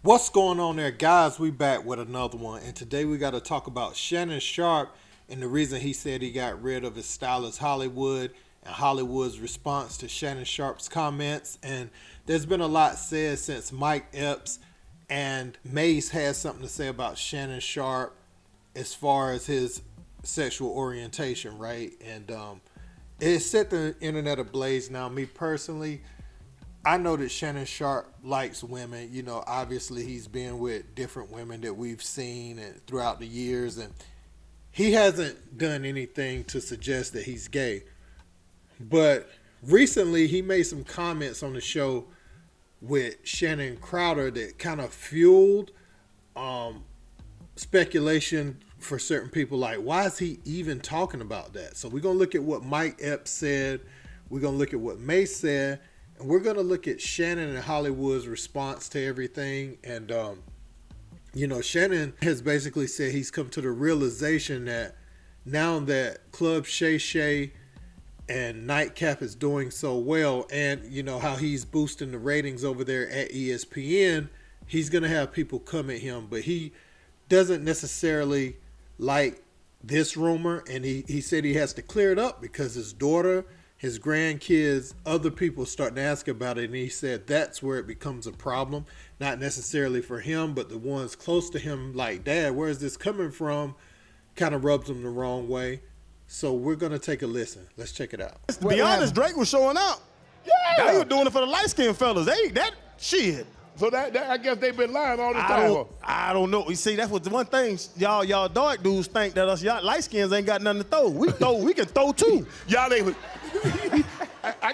What's going on there, guys? We back with another one, and today we got to talk about Shannon Sharpe and the reason he said he got rid of his stylist Hollywood and Hollywood's response to Shannon Sharpe's comments. And there's been a lot said since Mike Epps and Mase had something to say about Shannon Sharpe as far as his sexual orientation, right? And it set the internet ablaze. Now, me personally, I know that Shannon Sharpe likes women. You know, obviously he's been with different women that we've seen and throughout the years, and he hasn't done anything to suggest that he's gay. But recently he made some comments on the show with Shannon Crowder that kind of fueled speculation for certain people. Like, why is he even talking about that? So we're going to look at what Mike Epps said. We're going to look at what Mase said. And we're going to look at Shannon and Hollywood's response to everything. And, Shannon has basically said he's come to the realization that now that Club Shay Shay and Nightcap is doing so well, and, you know, how he's boosting the ratings over there at ESPN, he's going to have people come at him. But he doesn't necessarily like this rumor. And he said he has to clear it up because his daughter, his grandkids, other people starting to ask about it. And he said that's where it becomes a problem. Not necessarily for him, but the ones close to him, like, Dad, where is this coming from? Kind of rubs them the wrong way. So we're going to take a listen. Let's check it out. To be honest, Drake was showing up. Yeah. They were doing it for the light-skinned fellas. That shit. So that I guess they've been lying all the time. I don't know. You see, that's what the one thing y'all dark dudes think that us y'all light skins ain't got nothing to throw. We can throw too. Y'all ain't.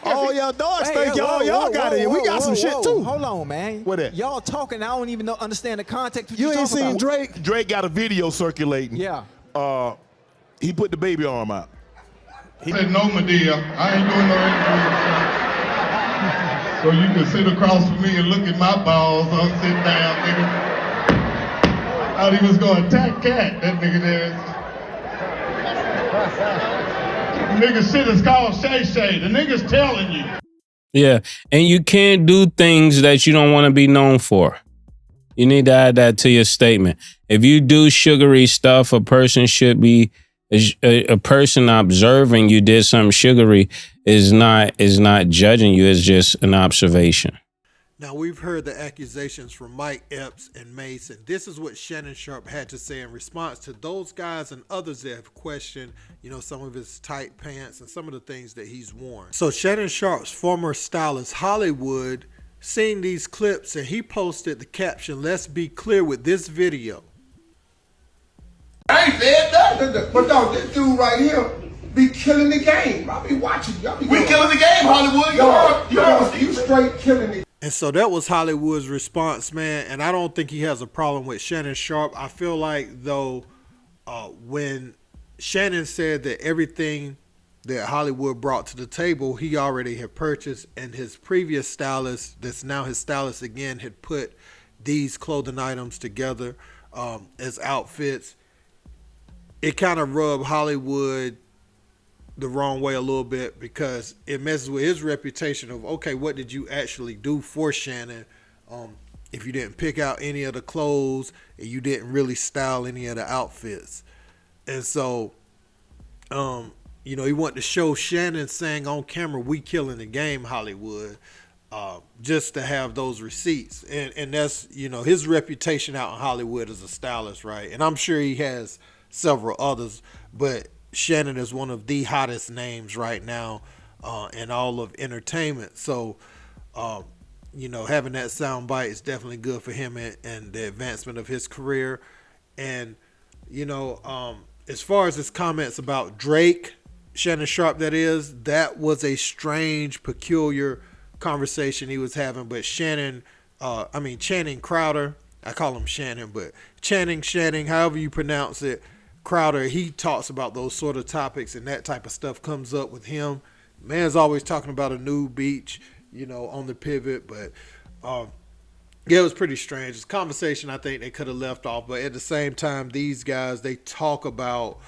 All y'all dogs think y'all got it. We got some shit too. Hold on, man. What that? Y'all talking, I don't even understand the context of what You you ain't talking seen about. Drake? Drake got a video circulating. Yeah. He put the baby arm out. He said, no, Medea, I ain't doing no interview. So you can sit across from me and look at my balls. I'll sit down, nigga. I thought he was going to attack Cat, that nigga there. Nigga shit is called Shay Shay. The nigga's telling you. Yeah, and you can't do things that you don't want to be known for. You need to add that to your statement. If you do sugary stuff, a person should be, a person observing you did something sugary is not judging you. It's just an observation. Now, we've heard the accusations from Mike Epps and Mase, and this is what Shannon Sharpe had to say in response to those guys and others that have questioned, you know, some of his tight pants and some of the things that he's worn. So Shannon Sharpe's former stylist Hollywood seen these clips, and he posted the caption, "Let's be clear with this video." I ain't said that. But dog, this dude right here be killing the game. I be watching y'all. We killing the game, Hollywood. You straight killing it. And so that was Hollywood's response, man. And I don't think he has a problem with Shannon Sharpe. I feel like, though, when Shannon said that everything that Hollywood brought to the table, he already had purchased, and his previous stylist, that's now his stylist again, had put these clothing items together as outfits, it kind of rubbed Hollywood the wrong way a little bit, because it messes with his reputation of, okay, what did you actually do for Shannon if you didn't pick out any of the clothes and you didn't really style any of the outfits? And so, he wanted to show Shannon saying on camera, "We killing the game, Hollywood," just to have those receipts. And that's, his reputation out in Hollywood as a stylist, right? And I'm sure he has several others, but Shannon is one of the hottest names right now in all of entertainment. So, having that sound bite is definitely good for him and the advancement of his career. And, as far as his comments about Drake, Shannon Sharpe, that was a strange, peculiar conversation he was having. But Channing Crowder, I call him Shannon, but Channing, however you pronounce it, Crowder, he talks about those sort of topics, and that type of stuff comes up with him. Man's always talking about a nude beach, on the pivot. But it was pretty strange. It's a conversation I think they could have left off, but at the same time, these guys, they talk about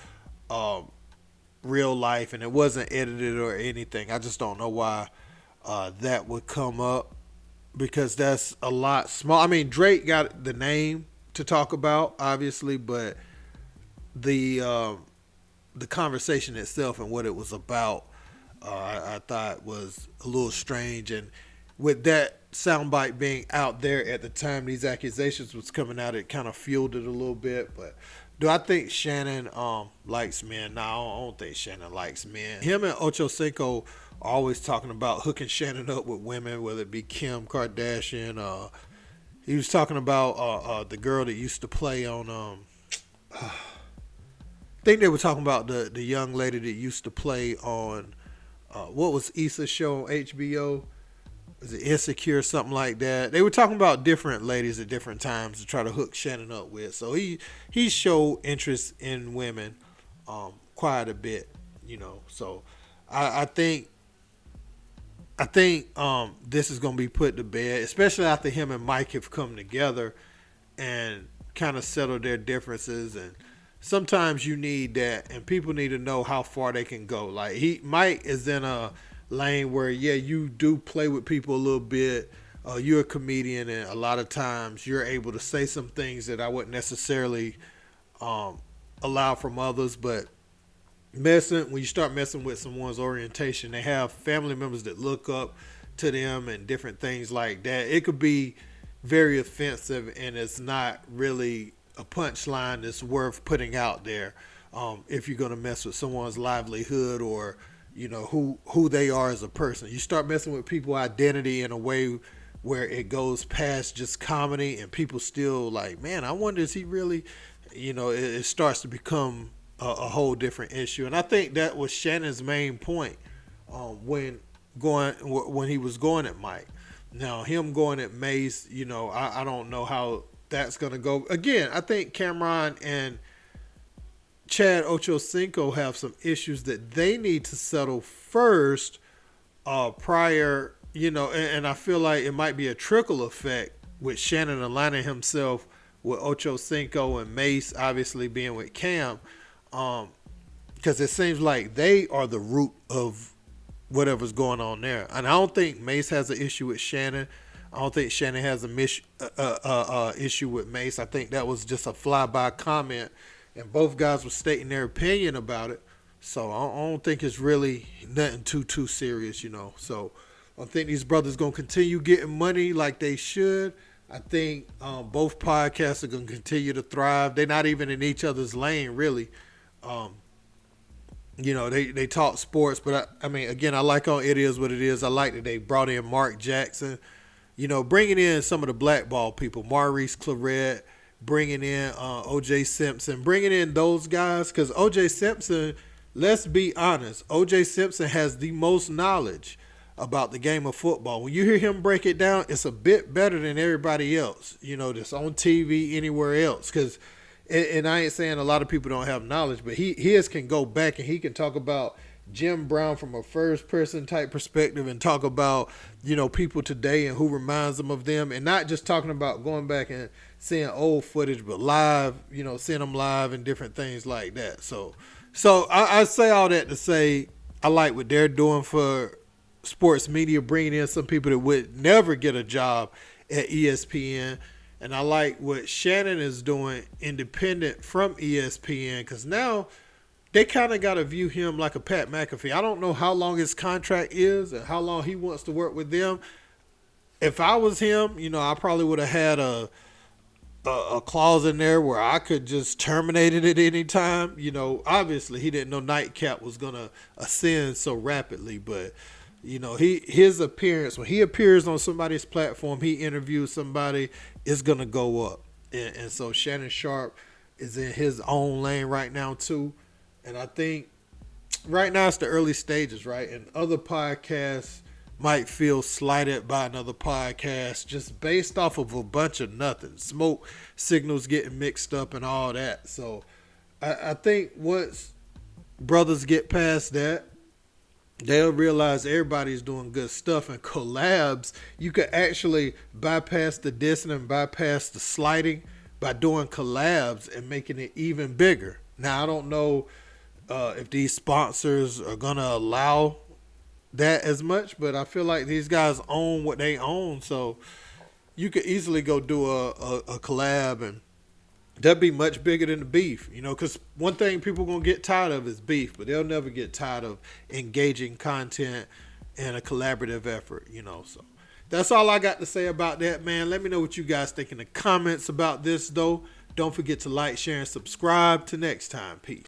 real life, and it wasn't edited or anything. I just don't know why that would come up. because that's a lot small. I mean, Drake got the name to talk about, obviously, but the conversation itself and what it was about, I thought was a little strange. And with that soundbite being out there at the time these accusations was coming out, it kind of fueled it a little bit. But do I think Shannon likes men? No, I don't think Shannon likes men. Him and Ochocinco are always talking about hooking Shannon up with women, whether it be Kim Kardashian. He was talking about the girl that used to play on. I think they were talking about the young lady that used to play on what was Issa's show on HBO? Was it Insecure or something like that? They were talking about different ladies at different times to try to hook Shannon up with. So he showed interest in women quite a bit, you know. So I think this is going to be put to bed, especially after him and Mike have come together and kind of settled their differences. And sometimes you need that, and people need to know how far they can go. Like Mike is in a lane where, yeah, you do play with people a little bit. You're a comedian, and a lot of times you're able to say some things that I wouldn't necessarily allow from others. But when you start messing with someone's orientation, they have family members that look up to them and different things like that. It could be very offensive, and it's not really a punchline that's worth putting out there if you're going to mess with someone's livelihood or, you know, who they are as a person. You start messing with people's identity in a way where it goes past just comedy, and people still like, man, I wonder, is he really, you know, it starts to become a whole different issue. And I think that was Shannon's main point when he was going at Mike. Now, him going at Mase, you know, I don't know how that's going to go. Again, I think Camron and Chad Ochocinco have some issues that they need to settle first prior, you know, and I feel like it might be a trickle effect with Shannon aligning himself with Ochocinco and Mase obviously being with Cam, because it seems like they are the root of whatever's going on there. And I don't think Mase has an issue with Shannon. I don't think Shannon has a issue with Mase. I think that was just a flyby comment, and both guys were stating their opinion about it. So I don't think it's really nothing too serious, you know. So I think these brothers going to continue getting money like they should. I think both podcasts are going to continue to thrive. They're not even in each other's lane, really. You know, they talk sports, but I mean, again, I like how it is what it is. I like that they brought in Mark Jackson, you know, bringing in some of the blackball people, Maurice Claret, bringing in O.J. Simpson, bringing in those guys, because O.J. Simpson, let's be honest, O.J. Simpson has the most knowledge about the game of football. When you hear him break it down, it's a bit better than everybody else, you know, that's on TV anywhere else. Because, and I ain't saying a lot of people don't have knowledge, but his can go back and he can talk about Jim Brown from a first person type perspective and talk about, you know, people today and who reminds them of them, and not just talking about going back and seeing old footage, but live, you know, seeing them live and different things like that. So I say all that to say I like what they're doing for sports media, bringing in some people that would never get a job at ESPN. And I like what Shannon is doing independent from ESPN, because now they kind of got to view him like a Pat McAfee. I don't know how long his contract is and how long he wants to work with them. If I was him, you know, I probably would have had a clause in there where I could just terminate it at any time. You know, obviously he didn't know Nightcap was going to ascend so rapidly, but you know, his appearance, when he appears on somebody's platform, he interviews somebody, it's going to go up. And so Shannon Sharpe is in his own lane right now too. And I think right now it's the early stages, right? And other podcasts might feel slighted by another podcast just based off of a bunch of nothing. Smoke signals getting mixed up and all that. So I think once brothers get past that, they'll realize everybody's doing good stuff, and collabs, you could actually bypass the dissing and bypass the slighting by doing collabs and making it even bigger. Now, I don't know if these sponsors are going to allow that as much, but I feel like these guys own what they own, so you could easily go do a collab, and that'd be much bigger than the beef, you know, because one thing people gonna get tired of is beef, but they'll never get tired of engaging content and a collaborative effort, you know. So that's all I got to say about that, man. Let me know what you guys think in the comments about this, though. Don't forget to like, share, and subscribe. Till next time, peace.